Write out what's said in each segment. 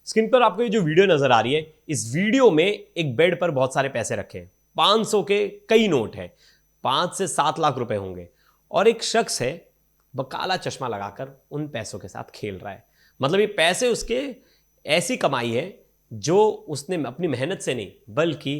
Screen पर आपको ये जो वीडियो नजर आ रही है, इस वीडियो में एक बेड पर बहुत सारे पैसे रखे हैं। 500 के कई नोट हैं, 5 से 7 लाख रुपए होंगे। और एक शख्स है, वह काला चश्मा लगाकर उन पैसों के साथ खेल रहा है। मतलब ये पैसे उसके ऐसी कमाई है जो उसने अपनी मेहनत से नहीं बल्कि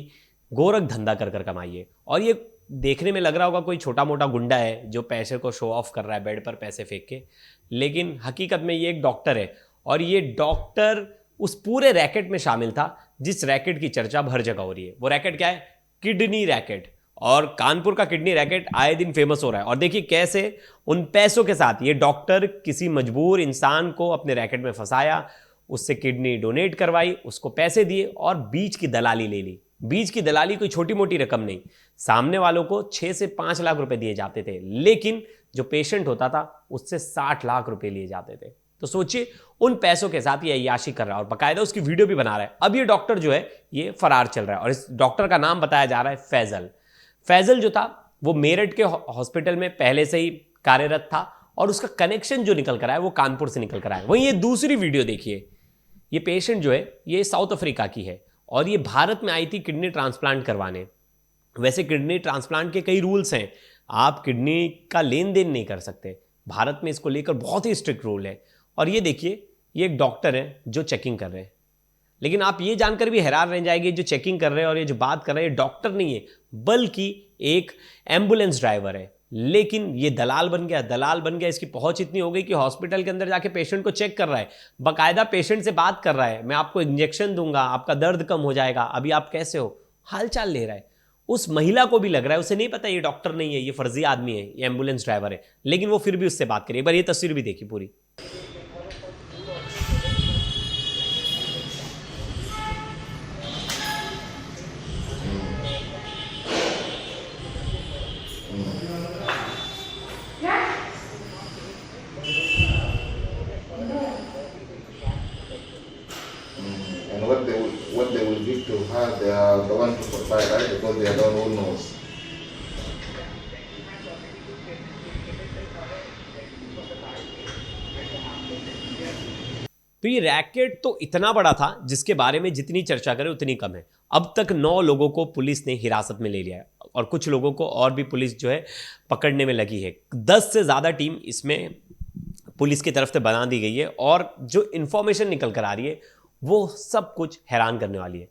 गोरख धंधा कर कर कमाई है। और ये देखने में लग रहा होगा कोई छोटा मोटा गुंडा है जो पैसे को शो ऑफ कर रहा है बेड पर पैसे फेंक के, लेकिन हकीकत में ये एक डॉक्टर है। और ये डॉक्टर उस पूरे रैकेट में शामिल था जिस रैकेट की चर्चा अब हर जगह हो रही है। वो रैकेट क्या है? Kidney racket. और कानपुर का किडनी रैकेट आए दिन फेमस हो रहा है। और देखिए कैसे उन पैसों के साथ ये डॉक्टर किसी मजबूर इंसान को अपने रैकेट में फंसाया, उससे किडनी डोनेट करवाई, उसको पैसे दिए और बीच की दलाली ले ली। बीच की दलाली कोई छोटी मोटी रकम नहीं, सामने वालों को 6 से 5 लाख रुपए दिए जाते थे, लेकिन जो पेशेंट होता था उससे 60 लाख रुपए लिए जाते थे। तो सोचिए उन पैसों के साथ ये अय्याशी कर रहा है और बकायदा उसकी वीडियो भी बना रहा है। अब ये डॉक्टर जो है ये फरार चल रहा है और इस डॉक्टर का नाम बताया जा रहा है फैजल। फैजल जो था वो मेरठ के हॉस्पिटल में पहले से ही कार्यरत था और उसका कनेक्शन जो निकल कर आया वो कानपुर से निकल कर आया। वहीं ये दूसरी वीडियो देखिए, ये पेशेंट जो है ये साउथ अफ्रीका की है और ये भारत में आई थी किडनी ट्रांसप्लांट करवाने। वैसे किडनी ट्रांसप्लांट के कई रूल्स हैं, आप किडनी का लेन देन नहीं कर सकते, भारत में इसको लेकर बहुत ही स्ट्रिक्ट रूल है। और ये देखिए ये एक डॉक्टर है जो चेकिंग कर रहे हैं, लेकिन आप ये जानकर भी हैरान रह जाएंगे जो चेकिंग कर रहे हैं और ये जो बात कर रहे हैं डॉक्टर नहीं है बल्कि एक एम्बुलेंस ड्राइवर है। लेकिन ये दलाल बन गया, दलाल बन गया। इसकी पहुंच इतनी हो गई कि हॉस्पिटल के अंदर जाके पेशेंट को चेक कर रहा है, बाकायदा पेशेंट से बात कर रहा है, मैं आपको इंजेक्शन दूंगा, आपका दर्द कम हो जाएगा, अभी आप कैसे हो, हालचाल ले रहा है। उस महिला को भी लग रहा है, उसे नहीं पता ये डॉक्टर नहीं है, ये फर्जी आदमी है, ये एम्बुलेंस ड्राइवर है, लेकिन वो फिर भी उससे बात करी। एक बार ये तस्वीर भी देखी पूरी। And what they will give to her, they are the one to supply, right? Because they are the one who knows. तो ये रैकेट तो इतना बड़ा था जिसके बारे में जितनी चर्चा करें उतनी कम है। अब तक 9 लोगों को पुलिस ने हिरासत में ले लिया है और कुछ लोगों को और भी पुलिस जो है पकड़ने में लगी है। 10 से ज़्यादा टीम इसमें पुलिस की तरफ से बना दी गई है और जो इन्फॉर्मेशन निकल कर आ रही है वो सब कुछ हैरान करने वाली है।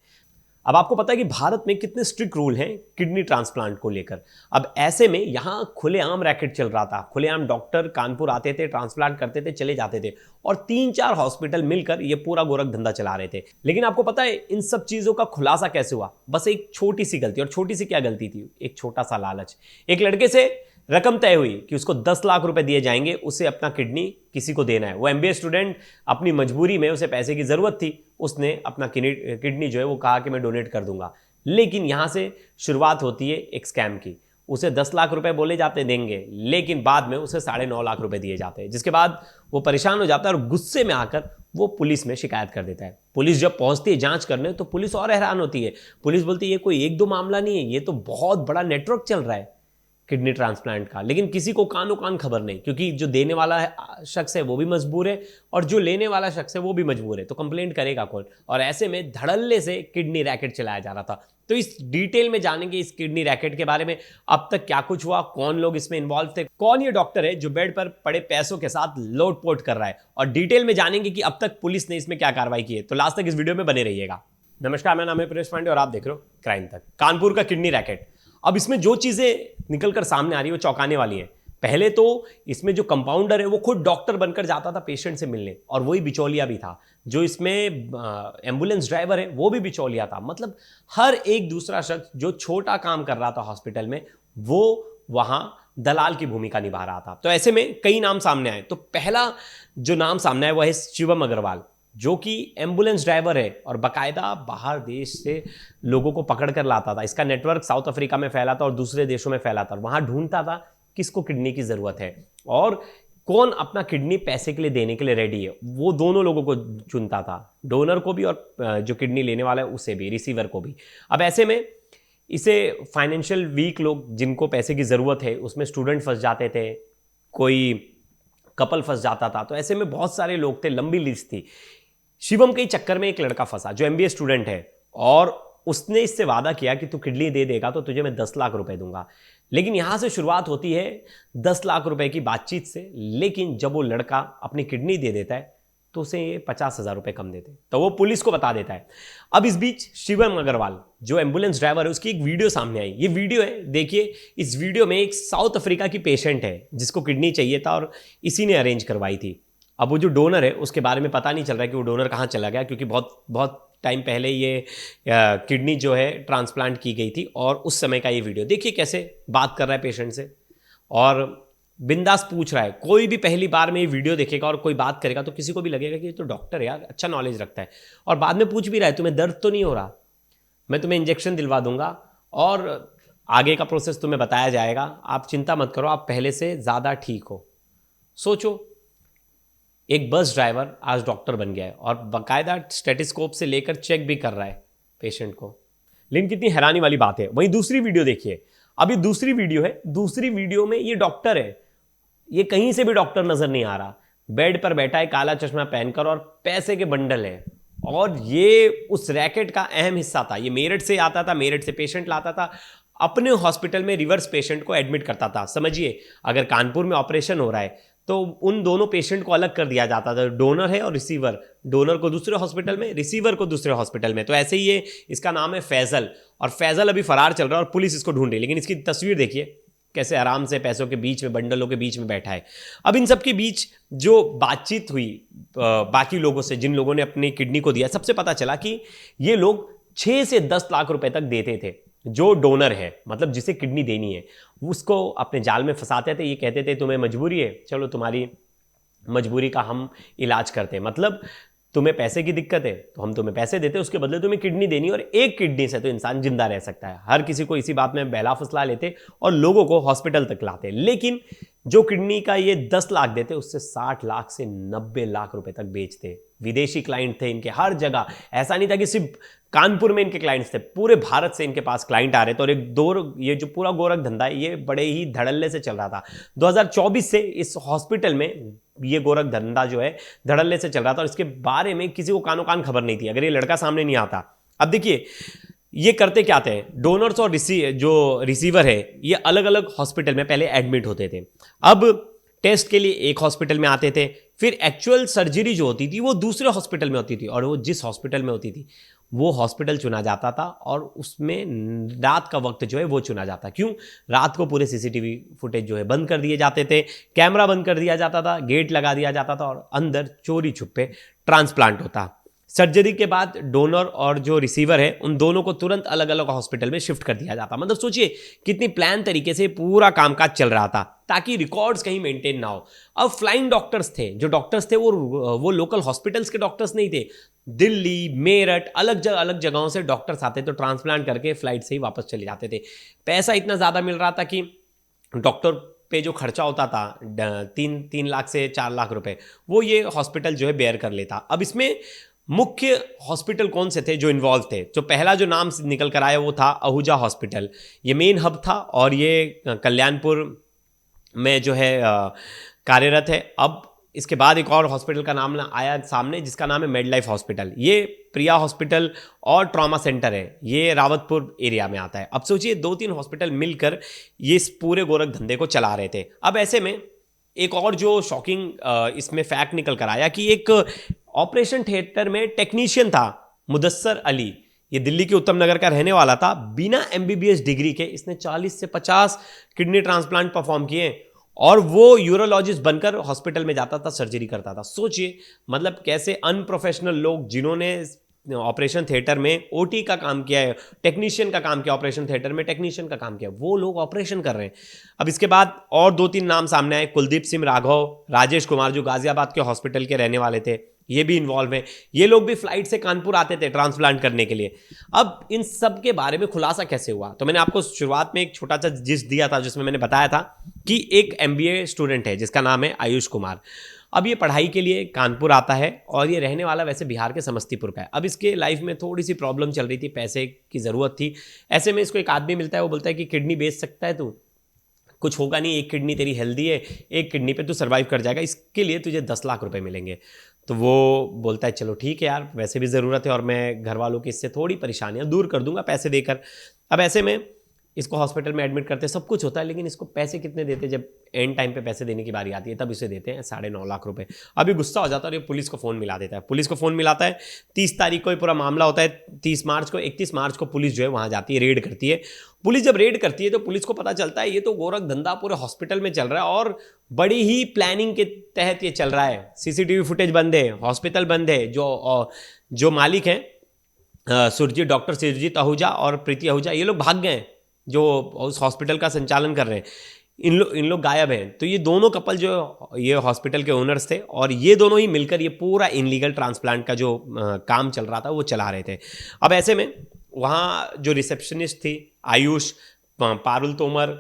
अब आपको पता है कि भारत में कितने स्ट्रिक्ट रूल हैं किडनी ट्रांसप्लांट को लेकर। अब ऐसे में यहां खुलेआम रैकेट चल रहा था, खुलेआम डॉक्टर कानपुर आते थे, ट्रांसप्लांट करते थे, चले जाते थे और 3-4 हॉस्पिटल मिलकर ये पूरा गोरख धंधा चला रहे थे। लेकिन आपको पता है इन सब चीजों का खुलासा कैसे हुआ? बस एक छोटी सी गलती। और छोटी सी क्या गलती थी? एक छोटा सा लालच। एक लड़के से रकम तय हुई कि उसको 10 लाख रुपए दिए जाएंगे, उसे अपना किडनी किसी को देना है। वो एमबीए स्टूडेंट, अपनी मजबूरी में उसे पैसे की जरूरत थी, उसने अपना किडनी जो है वो कहा कि मैं डोनेट कर दूंगा। लेकिन यहां से शुरुआत होती है एक स्कैम की। उसे 10 लाख रुपए बोले जाते देंगे, लेकिन बाद में उसे 9.5 लाख रुपए दिए जाते हैं, जिसके बाद वो परेशान हो जाता है और गुस्से में आकर वो पुलिस में शिकायत कर देता है। पुलिस जब पहुंचती है जांच करने तो पुलिस और हैरान होती है। पुलिस बोलती है ये कोई 1-2 मामला नहीं है, ये तो बहुत बड़ा नेटवर्क चल रहा है किडनी ट्रांसप्लांट का। लेकिन किसी को कानो कान खबर नहीं, क्योंकि जो देने वाला शख्स है वो भी मजबूर है और जो लेने वाला शख्स है वो भी मजबूर है, तो कंप्लेंट करेगा कौन? और ऐसे में धड़ल्ले से किडनी रैकेट चलाया जा रहा था। तो इस डिटेल में जानेंगे इस किडनी रैकेट के बारे में, अब तक क्या कुछ हुआ, कौन लोग इसमें इन्वॉल्व थे, कौन ये डॉक्टर है जो बेड पर पड़े पैसों के साथ लोटपोट कर रहा है, और डिटेल में जानेंगे कि अब तक पुलिस ने इसमें क्या कार्रवाई की है। तो लास्ट तक इस वीडियो में बने रहिएगा। नमस्कार, मेरा नाम है प्रेश पांडे और आप देख रहे हो क्राइम तक। कानपुर का किडनी रैकेट। अब इसमें जो चीजें निकलकर सामने आ रही है वो चौंकाने वाली है। पहले तो इसमें जो कंपाउंडर है वो खुद डॉक्टर बनकर जाता था पेशेंट से मिलने, और वही बिचौलिया भी था। जो इसमें एम्बुलेंस ड्राइवर है वो भी बिचौलिया था। मतलब हर एक दूसरा शख्स जो छोटा काम कर रहा था हॉस्पिटल में वो वहां दलाल की भूमिका निभा रहा था। तो ऐसे में कई नाम सामने आए। तो पहला जो नाम सामने आया वो है शिवम अग्रवाल, जो कि एम्बुलेंस ड्राइवर है और बाकायदा बाहर देश से लोगों को पकड़ कर लाता था। इसका नेटवर्क साउथ अफ्रीका में फैला था और दूसरे देशों में फैला था। वहां ढूंढता था किसको किडनी की जरूरत है और कौन अपना किडनी पैसे के लिए देने के लिए रेडी है। वो दोनों लोगों को चुनता था, डोनर को भी और जो किडनी लेने वाला है उसे भी, रिसीवर को भी। अब ऐसे में इसे फाइनेंशियल वीक लोग जिनको पैसे की जरूरत है, उसमें स्टूडेंट फंस जाते थे, कोई कपल फंस जाता था। तो ऐसे में बहुत सारे लोग थे, लंबी लिस्ट थी। शिवम के चक्कर में एक लड़का फंसा जो MBA स्टूडेंट है, और उसने इससे वादा किया कि तू किडनी दे देगा तो तुझे मैं 10 लाख रुपए दूंगा। लेकिन यहां से शुरुआत होती है 10 लाख रुपए की बातचीत से, लेकिन जब वो लड़का अपनी किडनी दे देता है तो उसे 50,000 रुपए कम देते, तो वो पुलिस को बता देता है। अब इस बीच शिवम अग्रवाल जो एम्बुलेंस ड्राइवर है उसकी एक वीडियो सामने आई। ये वीडियो है, देखिए। इस वीडियो में एक साउथ अफ्रीका की पेशेंट है जिसको किडनी चाहिए था और इसी ने अरेंज करवाई थी। अब वो जो डोनर है उसके बारे में पता नहीं चल रहा है कि वो डोनर कहाँ चला गया, क्योंकि बहुत बहुत टाइम पहले ये किडनी जो है ट्रांसप्लांट की गई थी, और उस समय का ये वीडियो देखिए कैसे बात कर रहा है पेशेंट से और बिंदास पूछ रहा है। कोई भी पहली बार में ये वीडियो देखेगा और कोई बात करेगा तो किसी को भी लगेगा कि ये तो डॉक्टर है यार, अच्छा नॉलेज रखता है। और बाद में पूछ भी रहा है तुम्हें दर्द तो नहीं हो रहा, मैं तुम्हें इंजेक्शन दिलवा दूंगा और आगे का प्रोसेस तुम्हें बताया जाएगा, आप चिंता मत करो, आप पहले से ज़्यादा ठीक हो। सोचो, एक बस ड्राइवर आज डॉक्टर बन गया है और बाकायदा स्टेटिस्कोप से लेकर चेक भी कर रहा है पेशेंट को। लेकिन कितनी हैरानी वाली बात है। वहीं दूसरी वीडियो देखिए, अभी दूसरी वीडियो है, दूसरी वीडियो में ये डॉक्टर है, ये कहीं से भी डॉक्टर नजर नहीं आ रहा, बेड पर बैठा है काला चश्मा पहनकर और पैसे के बंडल है, और ये उस रैकेट का अहम हिस्सा था। ये मेरठ से आता था, मेरठ से पेशेंट लाता था, अपने हॉस्पिटल में रिवर्स पेशेंट को एडमिट करता था। समझिए, अगर कानपुर में ऑपरेशन हो रहा है तो उन दोनों पेशेंट को अलग कर दिया जाता था, डोनर है और रिसीवर, डोनर को दूसरे हॉस्पिटल में, रिसीवर को दूसरे हॉस्पिटल में। तो ऐसे ही ये, इसका नाम है फैजल, और फैजल अभी फरार चल रहा है और पुलिस इसको ढूंढ रही है। लेकिन इसकी तस्वीर देखिए कैसे आराम से पैसों के बीच में, बंडलों के बीच में बैठा है। अब इन सब के बीच जो बातचीत हुई बाकी लोगों से, जिन लोगों ने अपनी किडनी को दिया, सबसे पता चला कि ये लोग 6 से 10 लाख रुपए तक देते थे। जो डोनर है, मतलब जिसे किडनी देनी है, उसको अपने जाल में फंसाते थे। ये कहते थे तुम्हें मजबूरी है, चलो तुम्हारी मजबूरी का हम इलाज करते हैं, मतलब तुम्हें पैसे की दिक्कत है तो हम तुम्हें पैसे देते हैं, उसके बदले तुम्हें किडनी देनी है, और एक किडनी से तो इंसान जिंदा रह सकता है। हर किसी को इसी बात में बहला फुसला लेते और लोगों को हॉस्पिटल तक लाते। लेकिन जो किडनी का ये 10 लाख देते, उससे 60 लाख से 90 लाख रुपए तक बेचते। विदेशी क्लाइंट थे इनके हर जगह, ऐसा नहीं था कि सिर्फ कानपुर में इनके क्लाइंट्स थे, पूरे भारत से इनके पास क्लाइंट आ रहे थे। और ये जो पूरा गोरख धंधा है ये बड़े ही धड़ल्ले से चल रहा था। 2024 से इस हॉस्पिटल में ये गोरख धंधा जो है धड़ल्ले से चल रहा था, और इसके बारे में किसी को कानो कान खबर नहीं थी अगर ये लड़का सामने नहीं आता। अब देखिए ये करते क्या थे, डोनर्स और जो रिसीवर है ये अलग अलग हॉस्पिटल में पहले एडमिट होते थे। अब टेस्ट के लिए एक हॉस्पिटल में आते थे, फिर एक्चुअल सर्जरी जो होती थी वो दूसरे हॉस्पिटल में होती थी, और वो जिस हॉस्पिटल में होती थी वो हॉस्पिटल चुना जाता था, और उसमें रात का वक्त जो है वो चुना जाता। क्यों? रात को पूरे CCTV फुटेज जो है बंद कर दिए जाते थे, कैमरा बंद कर दिया जाता था, गेट लगा दिया जाता था, और अंदर चोरी छुपे ट्रांसप्लांट होता। सर्जरी के बाद डोनर और जो रिसीवर है उन दोनों को तुरंत अलग अलग हॉस्पिटल में शिफ्ट कर दिया जाता। मतलब सोचिए कितनी प्लान तरीके से पूरा कामकाज चल रहा था ताकि रिकॉर्ड्स कहीं मेंटेन ना हो। अब फ्लाइंग डॉक्टर्स थे, जो डॉक्टर्स थे वो लोकल हॉस्पिटल्स के डॉक्टर्स नहीं थे, दिल्ली, मेरठ, अलग जगहों से डॉक्टर्स आते तो ट्रांसप्लांट करके फ्लाइट से ही वापस चले जाते थे। पैसा इतना ज़्यादा मिल रहा था कि डॉक्टर पे जो खर्चा होता था 3 लाख से 4 लाख रुपए, वो ये हॉस्पिटल जो है बेयर कर लेता। अब इसमें मुख्य हॉस्पिटल कौन से थे जो इन्वॉल्व थे? जो पहला जो नाम निकल कर आया वो था आहूजा हॉस्पिटल। ये मेन हब था और ये कल्याणपुर में जो है कार्यरत है। अब इसके बाद एक और हॉस्पिटल का नाम आया सामने जिसका नाम है मेडलाइफ हॉस्पिटल। ये प्रिया हॉस्पिटल और ट्रॉमा सेंटर है, ये रावतपुर एरिया में आता है। अब सोचिए 2-3 हॉस्पिटल मिलकर ये इस पूरे गोरख धंधे को चला रहे थे। अब ऐसे में एक और जो शॉकिंग इसमें फैक्ट निकल कर आया कि एक ऑपरेशन थिएटर में टेक्नीशियन था मुदस्सर अली, ये दिल्ली के उत्तम नगर का रहने वाला था। बिना MBBS डिग्री के इसने 40 से 50 किडनी ट्रांसप्लांट परफॉर्म किए, और वो यूरोलॉजिस्ट बनकर हॉस्पिटल में जाता था, सर्जरी करता था। सोचिए मतलब कैसे अनप्रोफेशनल लोग जिन्होंने ऑपरेशन थिएटर में OT का काम किया है, टेक्नीशियन का काम किया, ऑपरेशन थिएटर में टेक्नीशियन का काम किया, वो लोग ऑपरेशन कर रहे हैं। अब इसके बाद और 2-3 नाम सामने आए, कुलदीप सिंह राघव, राजेश कुमार जो गाजियाबाद के हॉस्पिटल के रहने वाले थे, ये भी इन्वॉल्व हैं। ये लोग भी फ्लाइट से कानपुर आते थे ट्रांसप्लांट करने के लिए। अब इन सब के बारे में खुलासा कैसे हुआ? तो मैंने आपको शुरुआत में एक छोटा सा जिस्ट दिया था जिसमें मैंने बताया था कि एक MBA स्टूडेंट है जिसका नाम है आयुष कुमार। अब ये पढ़ाई के लिए कानपुर आता है और ये रहने वाला वैसे बिहार के समस्तीपुर का है। अब इसके लाइफ में थोड़ी सी प्रॉब्लम चल रही थी, पैसे की ज़रूरत थी। ऐसे में इसको एक आदमी मिलता है, वो बोलता है कि किडनी बेच सकता है तू, कुछ होगा नहीं, एक किडनी तेरी हेल्दी है, एक किडनी पे तू सर्वाइव कर जाएगा, इसके लिए तुझे 10 लाख रुपए मिलेंगे। तो वो बोलता है चलो ठीक है यार, वैसे भी ज़रूरत है और मैं घर वालों की इससे थोड़ी परेशानियां दूर कर दूंगा पैसे देकर। अब ऐसे में इसको हॉस्पिटल में एडमिट करते, सब कुछ होता है, लेकिन इसको पैसे कितने देते, जब एंड टाइम पे पैसे देने की बारी आती है तब इसे देते हैं 9.5 लाख रुपए। अभी गुस्सा हो जाता है और ये पुलिस को फ़ोन मिला देता है। पुलिस को फ़ोन मिलाता है, 30 तारीख को ये पूरा मामला होता है। 30 मार्च को 31 मार्च को पुलिस जो है वहाँ जाती है, रेड करती है। पुलिस जब रेड करती है तो पुलिस को पता चलता है ये तो गोरख धंधा पूरे हॉस्पिटल में चल रहा है और बड़ी ही प्लानिंग के तहत ये चल रहा है। सीसीटीवी फुटेज बंद है, हॉस्पिटल बंद है, जो मालिक हैं सुरजीत, डॉक्टर सुरजीत आहूजा और प्रीति आहूजा, ये लोग भाग गए हैं जो उस हॉस्पिटल का संचालन कर रहे हैं। इन लोग गायब हैं। तो ये दोनों कपल जो ये हॉस्पिटल के ओनर्स थे और ये दोनों ही मिलकर ये पूरा इनलीगल ट्रांसप्लांट का जो काम चल रहा था वो चला रहे थे। अब ऐसे में वहाँ जो रिसेप्शनिस्ट थी आयुष, पारुल तोमर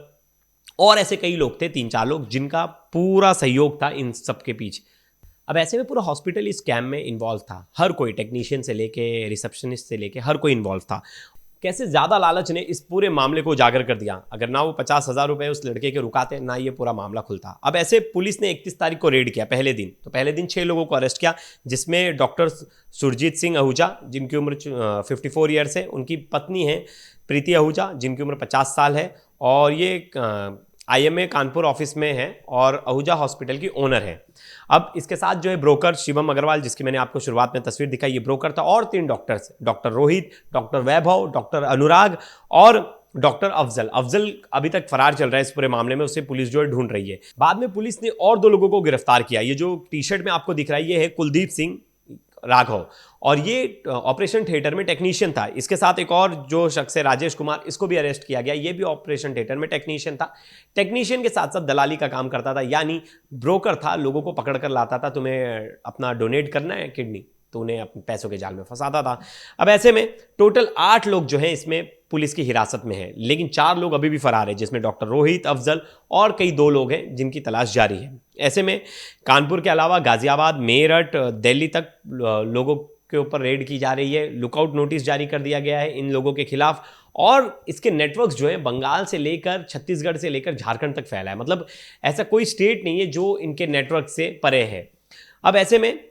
और ऐसे कई लोग थे, 3-4 लोग, जिनका पूरा सहयोग था इन सब के पीछे। अब ऐसे में पूरा हॉस्पिटल इस स्कैम में इन्वॉल्व था। हर कोई, टेक्नीशियन से लेके रिसेप्शनिस्ट से लेके हर कोई इन्वॉल्व था। कैसे ज़्यादा लालच ने इस पूरे मामले को उजागर कर दिया। अगर ना वो 50,000 रुपए उस लड़के के रुकाते, ना ये पूरा मामला खुलता। अब ऐसे पुलिस ने 31 तारीख को रेड किया, पहले दिन। तो पहले दिन 6 लोगों को अरेस्ट किया, जिसमें डॉक्टर सुरजीत सिंह आहूजा जिनकी उम्र 54 ईयर्स है, उनकी पत्नी है प्रीति आहूजा जिनकी उम्र 50 साल है, और ये IMA कानपुर ऑफिस में है और आहूजा हॉस्पिटल की ओनर है। अब इसके साथ जो है ब्रोकर शिवम अग्रवाल, जिसकी मैंने आपको शुरुआत में तस्वीर दिखाई, ये ब्रोकर था, और 3 डॉक्टर्स, डॉक्टर रोहित, डॉक्टर वैभव, डॉक्टर अनुराग और डॉक्टर अफजल। अफजल अभी तक फरार चल रहा है इस पूरे मामले में, उसे पुलिस जो है ढूंढ रही है। बाद में पुलिस ने और 2 लोगों को गिरफ्तार किया। ये जो टी-शर्ट में आपको दिख रहा है ये है कुलदीप सिंह राघव, और ये ऑपरेशन थिएटर में टेक्नीशियन था। इसके साथ एक और जो शख्स है राजेश कुमार, इसको भी अरेस्ट किया गया। ये भी ऑपरेशन थिएटर में टेक्नीशियन था। टेक्नीशियन के साथ साथ दलाली का काम करता था, यानी ब्रोकर था, लोगों को पकड़ कर लाता था, तुम्हें अपना डोनेट करना है किडनी, तो उन्हें अपने पैसों के जाल में फंसाता था। अब ऐसे में टोटल 8 लोग जो हैं इसमें पुलिस की हिरासत में हैं, लेकिन 4 लोग अभी भी फरार हैं, जिसमें डॉक्टर रोहित, अफजल और कई 2 लोग हैं जिनकी तलाश जारी है। ऐसे में कानपुर के अलावा गाजियाबाद, मेरठ, दिल्ली तक लोगों के ऊपर रेड की जा रही है। लुकआउट नोटिस जारी कर दिया गया है इन लोगों के खिलाफ, और इसके नेटवर्क्स जो है बंगाल से लेकर छत्तीसगढ़ से लेकर झारखंड तक फैला है। मतलब ऐसा कोई स्टेट नहीं है जो इनके नेटवर्क से परे है। अब ऐसे में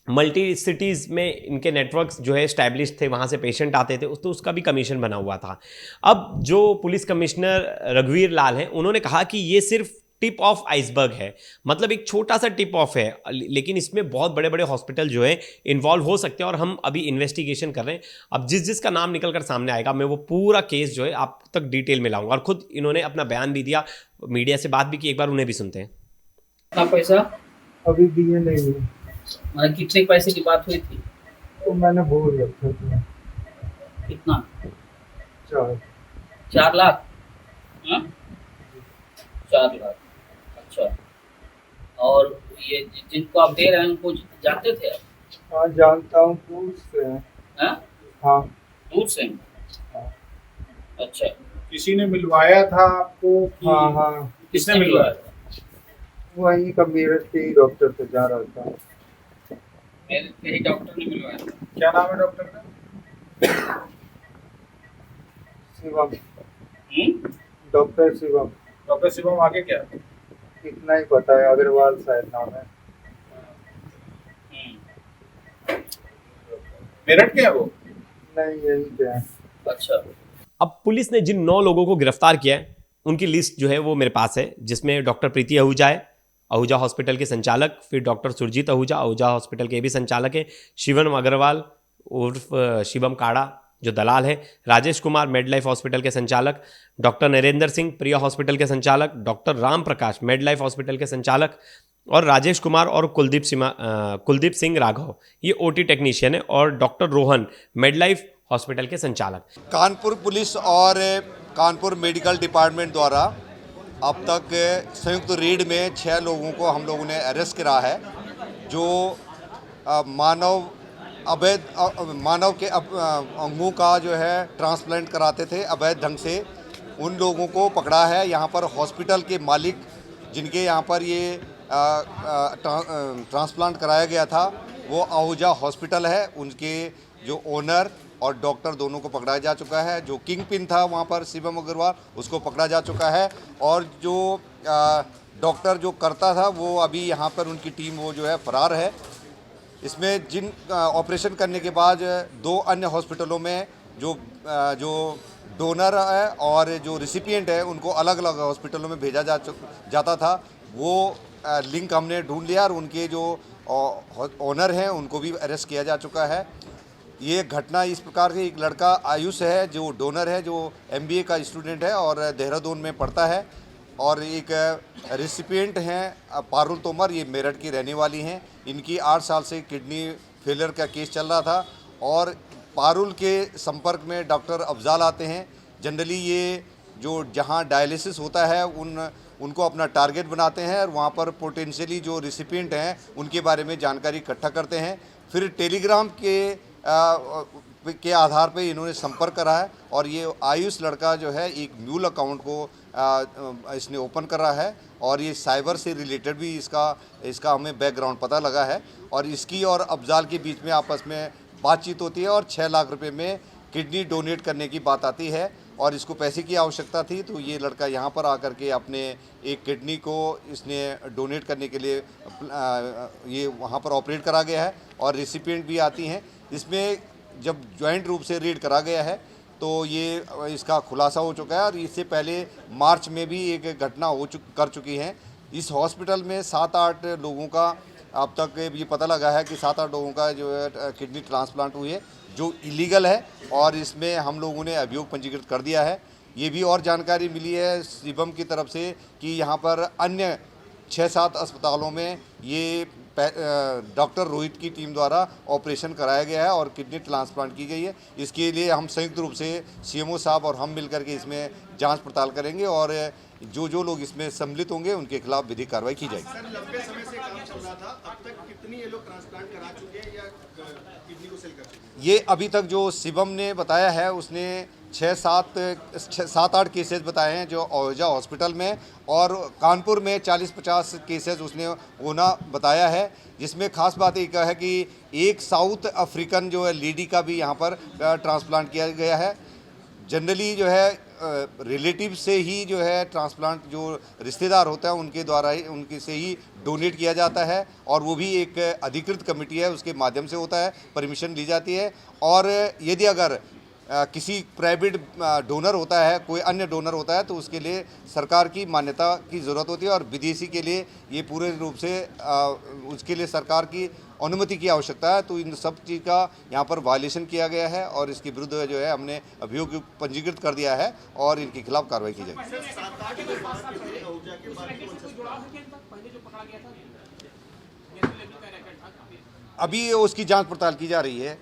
मल्टी सिटीज़ में इनके नेटवर्क्स जो है स्टैब्लिश थे, वहाँ से पेशेंट आते थे, तो उसका भी कमीशन बना हुआ था। अब जो पुलिस कमिश्नर रघुवीर लाल हैं, उन्होंने कहा कि ये सिर्फ टिप ऑफ आइसबर्ग है, मतलब एक छोटा सा टिप ऑफ है, लेकिन इसमें बहुत बड़े बड़े हॉस्पिटल जो है इन्वॉल्व हो सकते हैं और हम अभी इन्वेस्टिगेशन कर रहे हैं। अब जिसका नाम निकल कर सामने आएगा, मैं वो पूरा केस जो है आप तक डिटेल में लाऊंगा। और खुद इन्होंने अपना बयान भी दिया, मीडिया से बात भी की, एक बार उन्हें भी सुनते हैं। कितना पैसा अभी दिए नहीं हुए, मतलब कितने पैसे की बात हुई थी? तो मैंने बोल रखा था कितना? 4 लाख? हाँ? 4 लाख, अच्छा। और ये जिनको आप दे रहे हैं उनको जानते थे आप? हाँ जानता हूँ, दूर से हैं। हाँ? हाँ दूर से? हाँ। अच्छा, किसी ने मिलवाया था आपको कि हाँ हाँ, किसने मिलवाया था? वहीं का मेरठ के ही डॉक्टर से जा रहा था। मेरे के ही डॉक्टर ने मिलवाया था। क्या नाम है डॉक्टर का? शिवम, हम्म? डॉक्टर शिवम। डॉक्टर शिवम, आगे क्या? इतना ही पता है, अग्रवाल शायद नाम है। मेरठ के है वो? नहीं, यही के हैं। अच्छा। अब पुलिस ने जिन 9 लोगों को गिरफ्तार किया है उनकी लिस्ट जो है वो मेरे पास है, जिसमें डॉक्टर प्रीति आहूजा है, आहूजा हॉस्पिटल के संचालक, फिर डॉक्टर सुरजीत आहूजा, आहूजा हॉस्पिटल के भी संचालक है, शिवम अग्रवाल उर्फ शिवम काड़ा जो दलाल है, Rajesh Kumar made life hospital के संचालक, डॉक्टर नरेंद्र सिंह प्रिया हॉस्पिटल के संचालक, doctor Ram Prakash made life hospital के संचालक, और राजेश कुमार और कुलदीप सिंह राघव ये OT टेक्नीशियन है, और doctor Rohan made life hospital के संचालक। कानपुर पुलिस और कानपुर मेडिकल डिपार्टमेंट द्वारा अब तक संयुक्त रेड में 6 लोगों को हम लोगों ने अरेस्ट करा है, जो मानव के अंगों का जो है ट्रांसप्लांट कराते थे अवैध ढंग से। उन लोगों को पकड़ा है। यहाँ पर हॉस्पिटल के मालिक जिनके यहाँ पर ये ट्रांसप्लांट कराया गया था वो आहूजा हॉस्पिटल है, उनके जो ओनर और डॉक्टर दोनों को पकड़ा जा चुका है। जो किंग पिन था वहाँ पर शिवम अग्रवाल, उसको पकड़ा जा चुका है, और जो डॉक्टर जो करता था वो अभी यहाँ पर उनकी टीम वो जो है फरार है। इसमें जिन ऑपरेशन करने के बाद 2 अन्य हॉस्पिटलों में जो डोनर है और जो रिसिपिएंट है उनको अलग अलग हॉस्पिटलों में भेजा जाता था, वो लिंक हमने ढूंढ लिया और उनके जो ओनर हैं उनको भी अरेस्ट किया जा चुका है। ये घटना इस प्रकार से, एक लड़का आयुष है जो डोनर है, जो MBA का स्टूडेंट है और देहरादून में पढ़ता है, और एक रिसिपिएंट हैं पारुल तोमर, ये मेरठ की रहने वाली हैं। इनकी 8 साल से किडनी फेलियर का केस चल रहा था और पारुल के संपर्क में डॉक्टर अफजाल आते हैं। जनरली ये जो जहाँ डायलिसिस होता है उनको अपना टारगेट बनाते हैं और वहाँ पर पोटेंशियली जो रिसिपिएंट हैं उनके बारे में जानकारी इकट्ठा करते हैं। फिर टेलीग्राम के आधार पे इन्होंने संपर्क करा है और ये आयुष लड़का जो है एक म्यूल अकाउंट को इसने ओपन करा है और ये साइबर से रिलेटेड भी इसका हमें बैकग्राउंड पता लगा है। और इसकी और अफजाल के बीच में आपस में बातचीत होती है और 6 लाख रुपए में किडनी डोनेट करने की बात आती है और इसको पैसे की आवश्यकता थी, तो ये लड़का यहाँ पर आकर के अपने एक किडनी को इसने डोनेट करने के लिए ये वहाँ पर ऑपरेट करा गया है और रिसिपिएंट भी आती हैं। इसमें जब जॉइंट रूप से रेड करा गया है तो ये इसका खुलासा हो चुका है और इससे पहले मार्च में भी एक घटना कर चुकी है। इस हॉस्पिटल में 7-8 लोगों का अब तक ये पता लगा है कि 7-8 लोगों का जो है किडनी ट्रांसप्लांट हुई है, जो इलीगल है और इसमें हम लोगों ने अभियोग पंजीकृत कर दिया है। ये भी और जानकारी मिली है शिवम की तरफ से कि यहाँ पर अन्य 6-7 अस्पतालों में ये डॉक्टर रोहित की टीम द्वारा ऑपरेशन कराया गया है और किडनी ट्रांसप्लांट की गई है। इसके लिए हम संयुक्त रूप से CMO साहब और हम मिलकर के इसमें जांच पड़ताल करेंगे और जो लोग इसमें सम्मिलित होंगे उनके खिलाफ विधिक कार्रवाई की जाएगी। सर, लंबे समय से काम चल रहा था, अब तक कितनी ये लोग ट्रांसप्लांट करा चुके हैं या किडनी को सेल कर चुके हैं? ये अभी तक जो शिवम ने बताया है उसने 7-8 केसेस बताए हैं जो ओजा हॉस्पिटल में, और कानपुर में 40-50 केसेस उसने होना बताया है। जिसमें खास बात एक है कि एक साउथ अफ्रीकन जो है लेडी का भी यहाँ पर ट्रांसप्लांट किया गया है। जनरली जो है रिलेटिव से ही जो है ट्रांसप्लांट जो रिश्तेदार होता है उनके द्वारा ही उनके से ही डोनेट किया जाता है और वो भी एक अधिकृत कमेटी है उसके माध्यम से होता है, परमिशन ली जाती है। और यदि अगर किसी प्राइवेट डोनर होता है, कोई अन्य डोनर होता है, तो उसके लिए सरकार की मान्यता की ज़रूरत होती है और विदेशी के लिए ये पूरे रूप से उसके लिए सरकार की अनुमति की आवश्यकता है। तो इन सब चीज़ का यहाँ पर वायलेशन किया गया है और इसके विरुद्ध जो है हमने अभियोग पंजीकृत कर दिया है और इनके खिलाफ कार्रवाई की जाएगी। अभी उसकी जांच पड़ताल की जा रही है।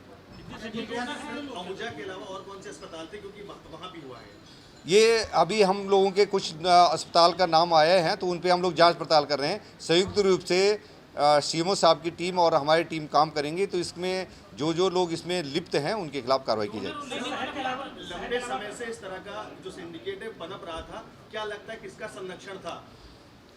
अहूजा के अलावा और कौन से अस्पताल थे, क्योंकि वहाँ भी हुआ है? ये अभी हम लोगों के कुछ अस्पताल का नाम आए हैं तो उन पे हम लोग जांच पड़ताल कर रहे हैं। संयुक्त रूप से CMO साहब की टीम और हमारी टीम काम करेंगे, तो इसमें जो लोग इसमें लिप्त हैं उनके खिलाफ कार्रवाई की जाएगी। लंबे समय से इस तरह का जो सिंडिकेट है पनप रहा था, क्या लगता है किसका संरक्षण था?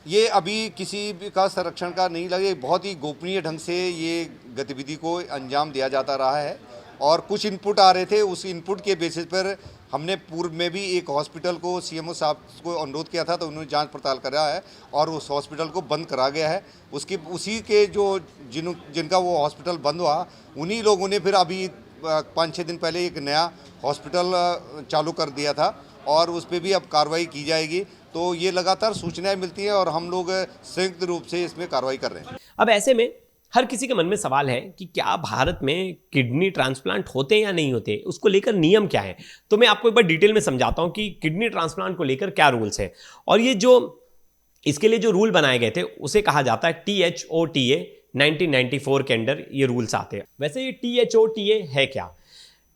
ये अभी किसी भी का संरक्षण का नहीं लगे, बहुत ही गोपनीय ढंग से ये गतिविधि को अंजाम दिया जाता रहा है और कुछ इनपुट आ रहे थे, उस इनपुट के बेसिस पर हमने पूर्व में भी एक हॉस्पिटल को CMO साहब को अनुरोध किया था, तो उन्होंने जांच पड़ताल करा है और उस हॉस्पिटल को बंद करा गया है। उसी के जो जिनका वो हॉस्पिटल बंद हुआ, उन्हीं लोगों ने फिर अभी 5-6 दिन पहले एक नया हॉस्पिटल चालू कर दिया था और उस पर भी अब कार्रवाई की जाएगी। तो ये लगातार सूचनाएं मिलती हैं और हम लोग संयुक्त रूप से इसमें कार्रवाई कर रहे हैं। अब ऐसे में हर किसी के मन में सवाल है कि क्या भारत में किडनी ट्रांसप्लांट होते हैं या नहीं होते, उसको लेकर नियम क्या है। तो मैं आपको एक बार डिटेल में समझाता हूं कि किडनी ट्रांसप्लांट को लेकर क्या रूल्स है। और ये जो इसके लिए जो रूल बनाए गए थे उसे कहा जाता है THOTA 1994 के अंडर ये रूल्स आते हैं। वैसे ये THOTA है क्या?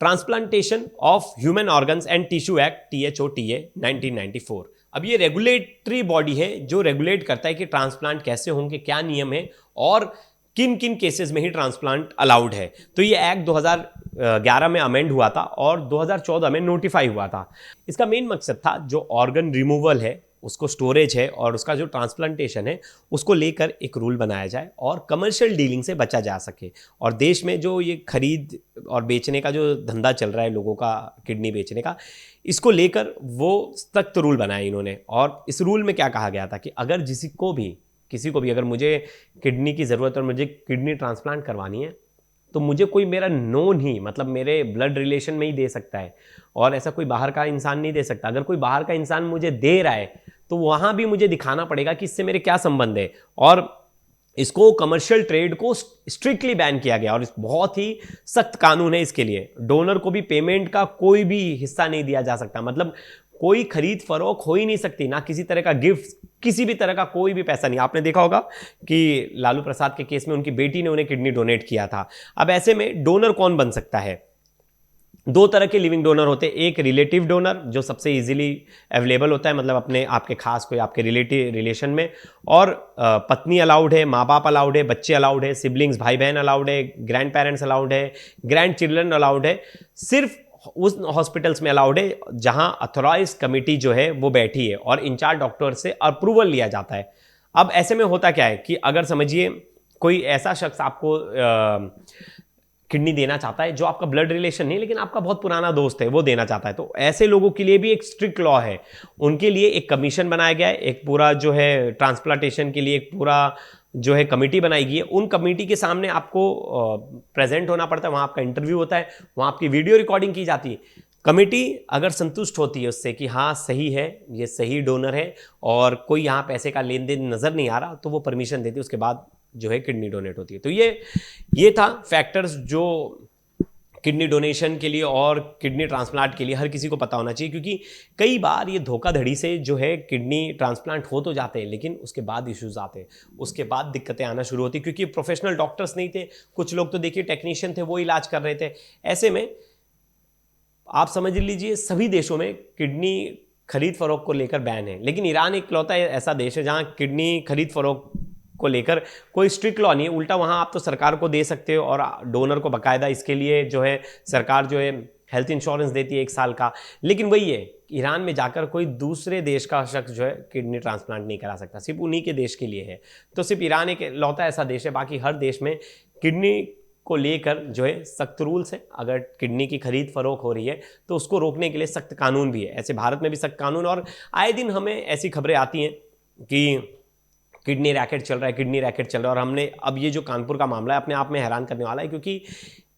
Transplantation of human organs and tissue act THOTA 1994। अब ये रेगुलेटरी बॉडी है जो रेगुलेट करता है कि ट्रांसप्लांट कैसे होंगे, क्या नियम है और किन किन केसेस में ही ट्रांसप्लांट अलाउड है। तो ये एक्ट 2011 में अमेंड हुआ था और 2014 में नोटिफाई हुआ था। इसका मेन मकसद था जो ऑर्गन रिमूवल है उसको स्टोरेज है और उसका जो ट्रांसप्लांटेशन है उसको लेकर एक रूल बनाया जाए और कमर्शियल डीलिंग से बचा जा सके। और देश में जो ये खरीद और बेचने का जो धंधा चल रहा है लोगों का किडनी बेचने का, इसको लेकर वो सख्त रूल बनाए इन्होंने। और इस रूल में क्या कहा गया था कि अगर किसी को भी किसी को भी अगर मुझे किडनी की ज़रूरत है और मुझे किडनी ट्रांसप्लांट करवानी है तो मुझे कोई मेरा नोन ही, मतलब मेरे ब्लड रिलेशन में ही दे सकता है, और ऐसा कोई बाहर का इंसान नहीं दे सकता। अगर कोई बाहर का इंसान मुझे दे रहा है तो वहाँ भी मुझे दिखाना पड़ेगा कि इससे मेरे क्या संबंध है। और इसको कमर्शियल ट्रेड को स्ट्रिक्टली बैन किया गया और इस बहुत ही सख्त कानून है इसके लिए। डोनर को भी पेमेंट का कोई भी हिस्सा नहीं दिया जा सकता, मतलब कोई खरीद फरोख्त हो ही नहीं सकती, ना किसी तरह का गिफ्ट, किसी भी तरह का कोई भी पैसा नहीं। आपने देखा होगा कि लालू प्रसाद के केस में उनकी बेटी ने उन्हें किडनी डोनेट किया था। अब ऐसे में डोनर कौन बन सकता है? दो तरह के लिविंग डोनर होते हैं, एक रिलेटिव डोनर जो सबसे इजीली अवेलेबल होता है, मतलब अपने आपके खास कोई आपके रिलेशन में, और पत्नी अलाउड है, माँ बाप अलाउड है, बच्चे अलाउड है, सिबलिंग्स भाई बहन अलाउड है, ग्रैंड पेरेंट्स अलाउड है, ग्रैंड चिल्ड्रन अलाउड है। सिर्फ उस हॉस्पिटल्स में अलाउड है जहां अथॉराइज कमेटी जो है वो बैठी है और इंचार्ज डॉक्टर से अप्रूवल लिया जाता है। अब ऐसे में होता क्या है कि अगर समझिए कोई ऐसा शख्स आपको किडनी देना चाहता है जो आपका ब्लड रिलेशन नहीं लेकिन आपका बहुत पुराना दोस्त है, वो देना चाहता है, तो ऐसे लोगों के लिए भी एक स्ट्रिक्ट लॉ है। उनके लिए एक कमीशन बनाया गया है, एक पूरा जो है ट्रांसप्लांटेशन के लिए एक पूरा जो है कमेटी बनाई गई है। उन कमेटी के सामने आपको प्रेजेंट होना पड़ता है, वहाँ आपका इंटरव्यू होता है, वहाँ आपकी वीडियो रिकॉर्डिंग की जाती है। कमेटी अगर संतुष्ट होती है उससे कि हाँ सही है, ये सही डोनर है और कोई यहाँ पैसे का लेन देन नज़र नहीं आ रहा, तो वो परमिशन देती है, उसके बाद जो है किडनी डोनेट होती है। तो ये था फैक्टर्स जो किडनी डोनेशन के लिए और किडनी ट्रांसप्लांट के लिए हर किसी को पता होना चाहिए, क्योंकि कई बार ये धोखाधड़ी से जो है किडनी ट्रांसप्लांट हो तो जाते हैं लेकिन उसके बाद इश्यूज आते हैं, उसके बाद दिक्कतें आना शुरू होती, क्योंकि प्रोफेशनल डॉक्टर्स नहीं थे, कुछ लोग तो देखिए टेक्नीशियन थे, वो इलाज कर रहे थे। ऐसे में आप समझ लीजिए सभी देशों में किडनी खरीद फरोख्त को लेकर बैन है, लेकिन ईरान एक लौता ऐसा देश है जहां किडनी खरीद फरोख्त को लेकर कोई स्ट्रिक्ट लॉ नहीं है। उल्टा वहां आप तो सरकार को दे सकते हो और डोनर को बकायदा इसके लिए जो है सरकार जो है हेल्थ इंश्योरेंस देती है 1 साल का। लेकिन वही है, ईरान में जाकर कोई दूसरे देश का शख्स जो है किडनी ट्रांसप्लांट नहीं करा सकता, सिर्फ उन्हीं के देश के लिए है। तो सिर्फ ईरान एक लौता ऐसा देश है, बाकी हर देश में किडनी को लेकर जो है सख्त रूल्स है। अगर किडनी की खरीद फरोख्त हो रही है तो उसको रोकने के लिए सख्त कानून भी है। ऐसे भारत में भी सख्त कानून, और आए दिन हमें ऐसी खबरें आती हैं कि किडनी रैकेट चल रहा है, किडनी रैकेट चल रहा है। और हमने अब ये जो कानपुर का मामला है अपने आप में हैरान करने वाला है, क्योंकि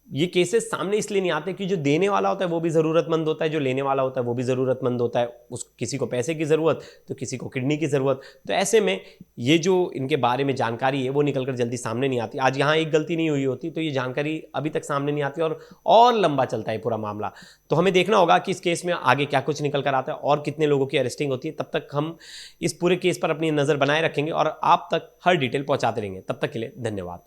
ये केसेस सामने इसलिए नहीं आते कि जो देने वाला होता है वो भी ज़रूरतमंद होता है, जो लेने वाला होता है वो भी ज़रूरतमंद होता है। उस किसी को पैसे की ज़रूरत तो किसी को किडनी की ज़रूरत। तो ऐसे में ये जो इनके बारे में जानकारी है वो निकलकर जल्दी सामने नहीं आती। आज यहाँ एक गलती नहीं हुई होती तो ये जानकारी अभी तक सामने नहीं आती और लंबा चलता है पूरा मामला। तो हमें देखना होगा कि इस केस में आगे क्या कुछ निकल कर आता है और कितने लोगों की अरेस्टिंग होती है। तब तक हम इस पूरे केस पर अपनी नज़र बनाए रखेंगे और आप तक हर डिटेल पहुँचाते रहेंगे। तब तक के लिए धन्यवाद।